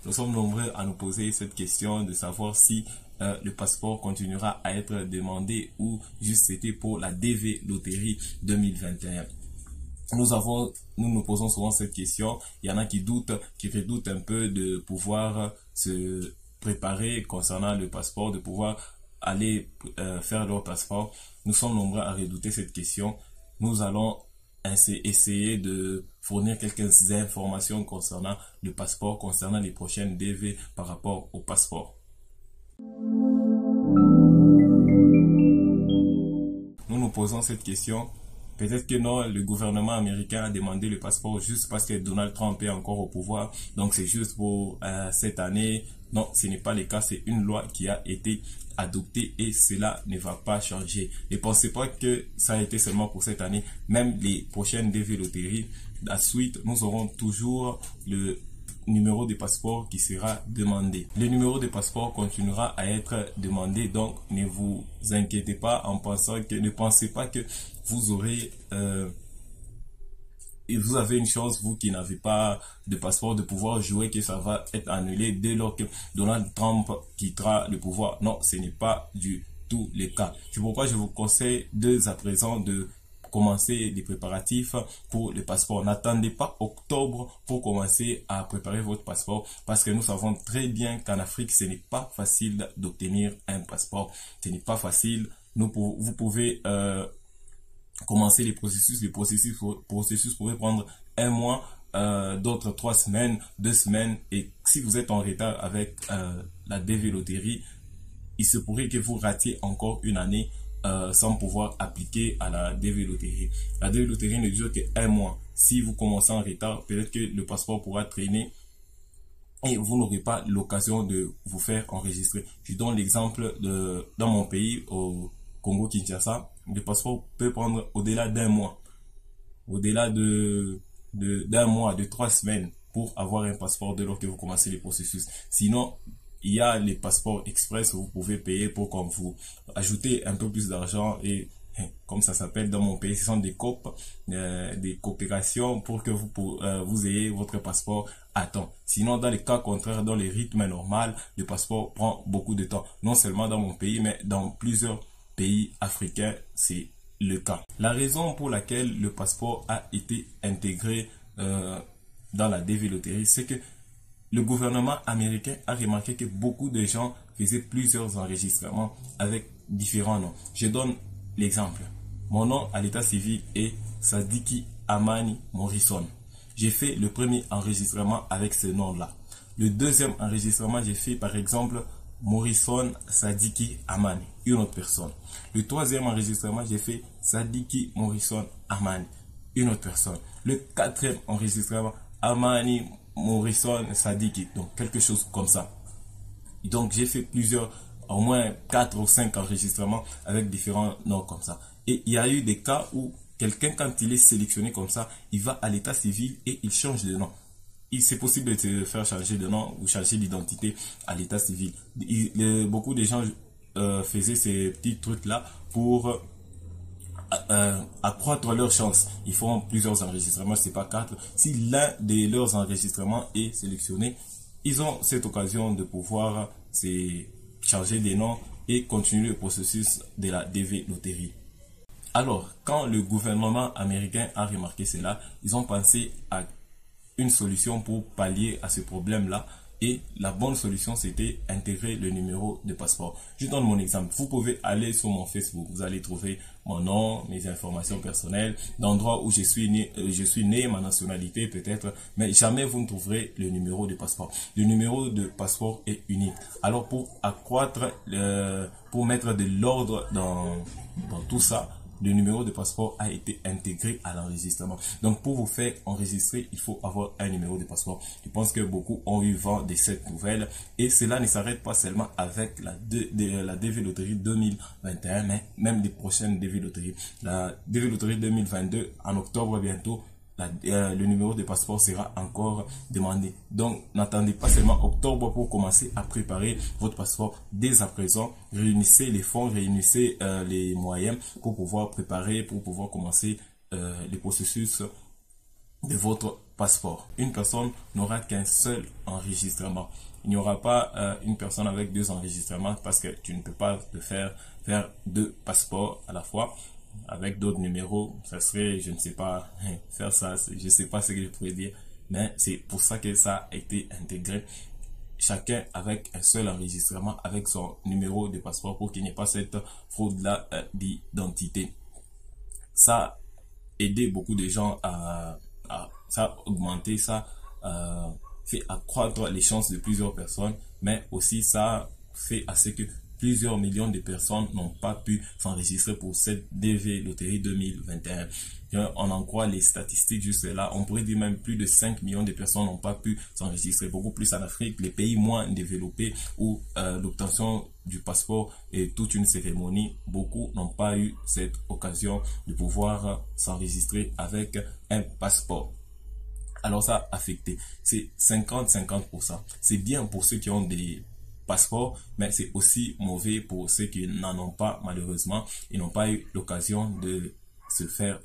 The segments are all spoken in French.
nous sommes nombreux à nous poser cette question de savoir si le passeport continuera à être demandé ou juste c'était pour la DV Loterie 2021. Nous nous posons souvent cette question. Il y en a qui redoutent un peu de pouvoir se préparer concernant le passeport, de pouvoir aller faire leur passeport. Nous sommes nombreux à redouter cette question. Nous allons essayer de fournir quelques informations concernant le passeport, concernant les prochaines DV par rapport au passeport. Nous nous posons cette question. Peut-être que non, le gouvernement américain a demandé le passeport juste parce que Donald Trump est encore au pouvoir. Donc c'est juste pour cette année. Non, ce n'est pas le cas. C'est une loi qui a été adoptée et cela ne va pas changer. Ne pensez pas que ça a été seulement pour cette année. Même les prochaines DV Loteries, la suite, nous aurons toujours le numéro de passeport qui sera demandé. Le numéro de passeport continuera à être demandé, donc ne vous inquiétez pas en pensant que, ne pensez pas que vous aurez et vous avez une chance, vous qui n'avez pas de passeport, de pouvoir jouer que ça va être annulé dès lors que Donald Trump quittera le pouvoir. Non, ce n'est pas du tout le cas. C'est pourquoi je vous conseille dès à présent de commencer les préparatifs pour le passeport. N'attendez pas octobre pour commencer à préparer votre passeport parce que nous savons très bien qu'en Afrique, ce n'est pas facile d'obtenir un passeport. Ce n'est pas facile. Vous pouvez commencer les processus. Le processus pourrait prendre un mois, d'autres 3 semaines, 2 semaines. Et si vous êtes en retard avec la DV Loterie, il se pourrait que vous ratiez encore une année sans pouvoir appliquer à la DV Loterie. La DV Loterie ne dure qu'un mois. Si vous commencez en retard, peut-être que le passeport pourra traîner et vous n'aurez pas l'occasion de vous faire enregistrer. Je donne l'exemple de dans mon pays, au Congo-Kinshasa, le passeport peut prendre au-delà d'un mois. Au-delà d'un mois, de 3 semaines pour avoir un passeport dès lors que vous commencez les processus. Sinon, il y a les passeports express où vous pouvez payer pour qu'on vous ajoutez un peu plus d'argent et comme ça s'appelle dans mon pays, ce sont des des coopérations pour que vous ayez votre passeport à temps. Sinon, dans les cas contraires, dans les rythmes normaux, le passeport prend beaucoup de temps. Non seulement dans mon pays, mais dans plusieurs pays africains, c'est le cas. La raison pour laquelle le passeport a été intégré dans la DV Loterie, c'est que le gouvernement américain a remarqué que beaucoup de gens faisaient plusieurs enregistrements avec différents noms. Je donne l'exemple. Mon nom à l'état civil est Sadiki Amani Morrison. J'ai fait le premier enregistrement avec ce nom-là. Le deuxième enregistrement, j'ai fait par exemple Morrison Sadiki Amani, une autre personne. Le troisième enregistrement, j'ai fait Sadiki Morrison Amani, une autre personne. Le quatrième enregistrement, Amani Morrison Sadiki, donc quelque chose comme ça. Donc j'ai fait au moins 4 ou 5 enregistrements avec différents noms comme ça. Et il y a eu des cas où quelqu'un, quand il est sélectionné comme ça, il va à l'état civil et il change de nom. C'est possible de te faire changer de nom ou changer d'identité à l'état civil. Beaucoup de gens faisaient ces petits trucs-là pour accroître leurs chances. Ils font plusieurs enregistrements, c'est pas 4. Si l'un de leurs enregistrements est sélectionné, ils ont cette occasion de pouvoir changer des noms et continuer le processus de la DV Loterie. Alors, quand le gouvernement américain a remarqué cela, ils ont pensé à une solution pour pallier à ce problème-là. Et la bonne solution, c'était intégrer le numéro de passeport. Je donne mon exemple. Vous pouvez aller sur mon Facebook. Vous allez trouver mon nom, mes informations personnelles, l'endroit où je suis né, ma nationalité peut-être, mais jamais vous ne trouverez le numéro de passeport. Le numéro de passeport est unique. Alors pour accroître, pour mettre de l'ordre dans tout ça, le numéro de passeport a été intégré à l'enregistrement. Donc, pour vous faire enregistrer, il faut avoir un numéro de passeport. Je pense que beaucoup ont eu vent de cette nouvelle. Et cela ne s'arrête pas seulement avec la DV Loterie 2021, mais même les prochaines DV Loterie. La DV Loterie 2022, en octobre bientôt, le numéro de passeport sera encore demandé. Donc, n'attendez pas seulement octobre pour commencer à préparer votre passeport. Dès à présent, réunissez les fonds, réunissez les moyens pour pouvoir préparer, pour pouvoir commencer le processus de votre passeport. Une personne n'aura qu'un seul enregistrement. Il n'y aura pas une personne avec deux enregistrements parce que tu ne peux pas te faire deux passeports à la fois avec d'autres numéros. Ça serait, je ne sais pas, faire ça, je ne sais pas ce que je pourrais dire, mais c'est pour ça que ça a été intégré. Chacun avec un seul enregistrement avec son numéro de passeport pour qu'il n'y ait pas cette fraude-là d'identité. Ça a aidé beaucoup de gens ça a augmenté, ça fait accroître les chances de plusieurs personnes, mais aussi ça fait à ce que plusieurs millions de personnes n'ont pas pu s'enregistrer pour cette DV Loterie 2021. On en croit les statistiques juste là. On pourrait dire même plus de 5 millions de personnes n'ont pas pu s'enregistrer. Beaucoup plus en Afrique, les pays moins développés où l'obtention du passeport est toute une cérémonie. Beaucoup n'ont pas eu cette occasion de pouvoir s'enregistrer avec un passeport. Alors ça a affecté. C'est 50-50%. C'est bien pour ceux qui ont des passeports, mais c'est aussi mauvais pour ceux qui n'en ont pas malheureusement et n'ont pas eu l'occasion de se faire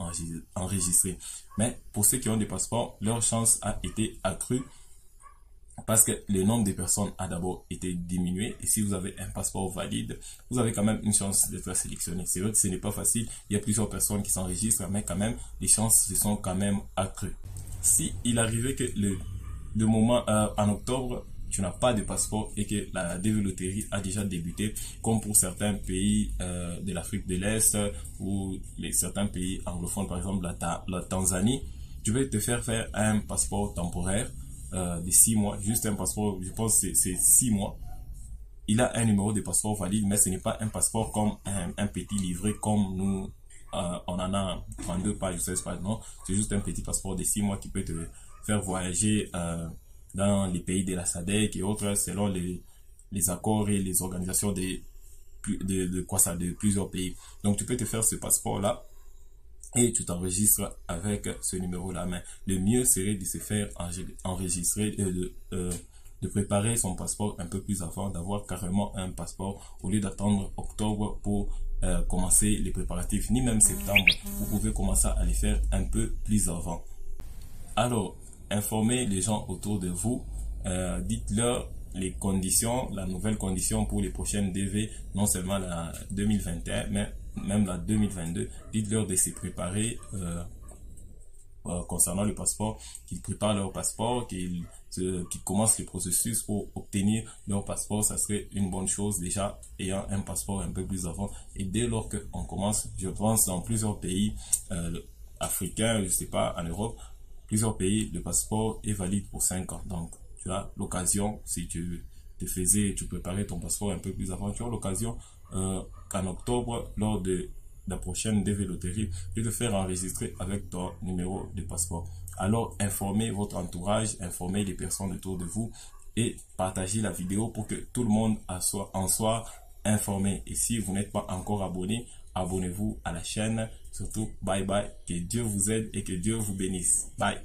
enregistrer. Mais pour ceux qui ont des passeports, leur chance a été accrue parce que le nombre de personnes a d'abord été diminué. Et si vous avez un passeport valide, vous avez quand même une chance d'être sélectionné. C'est vrai que ce n'est pas facile. Il y a plusieurs personnes qui s'enregistrent, mais quand même, les chances se sont quand même accrues. Si il arrivait que le moment en octobre, tu n'as pas de passeport et que la DV Loterie a déjà débuté, comme pour certains pays de l'Afrique de l'Est ou certains pays anglophones, par exemple la Tanzanie, tu peux te faire un passeport temporaire de 6 mois, juste un passeport, je pense que c'est 6 mois. Il a un numéro de passeport valide, mais ce n'est pas un passeport comme un petit livret comme nous. On en a 32 pages ou 16 pages, non, c'est juste un petit passeport de 6 mois qui peut te faire voyager dans les pays de la SADC et autres selon les accords et les organisations de plusieurs pays. Donc tu peux te faire ce passeport là et tu t'enregistres avec ce numéro là. Mais le mieux serait de se faire enregistrer, de préparer son passeport un peu plus avant, d'avoir carrément un passeport au lieu d'attendre octobre pour commencer les préparatifs, ni même septembre. Vous pouvez commencer à les faire un peu plus avant. Alors, informez les gens autour de vous, dites-leur les conditions, la nouvelle condition pour les prochaines DV, non seulement la 2021, mais même la 2022. Dites-leur de se préparer concernant le passeport, qu'ils préparent leur passeport, qu'ils commencent le processus pour obtenir leur passeport. Ça serait une bonne chose déjà, ayant un passeport un peu plus avant. Et dès lors qu'on commence, je pense dans plusieurs pays africains, je sais pas, en Europe, plusieurs pays, le passeport est valide pour 5 ans. Donc, tu as l'occasion, si tu préparais ton passeport un peu plus avant, tu as l'occasion qu'en octobre, lors de la prochaine DV Loterie, de te faire enregistrer avec ton numéro de passeport. Alors, informez votre entourage, informez les personnes autour de vous et partagez la vidéo pour que tout le monde en soit informé. Et si vous n'êtes pas encore abonné, abonnez-vous à la chaîne. Surtout, bye bye. Que Dieu vous aide et que Dieu vous bénisse. Bye.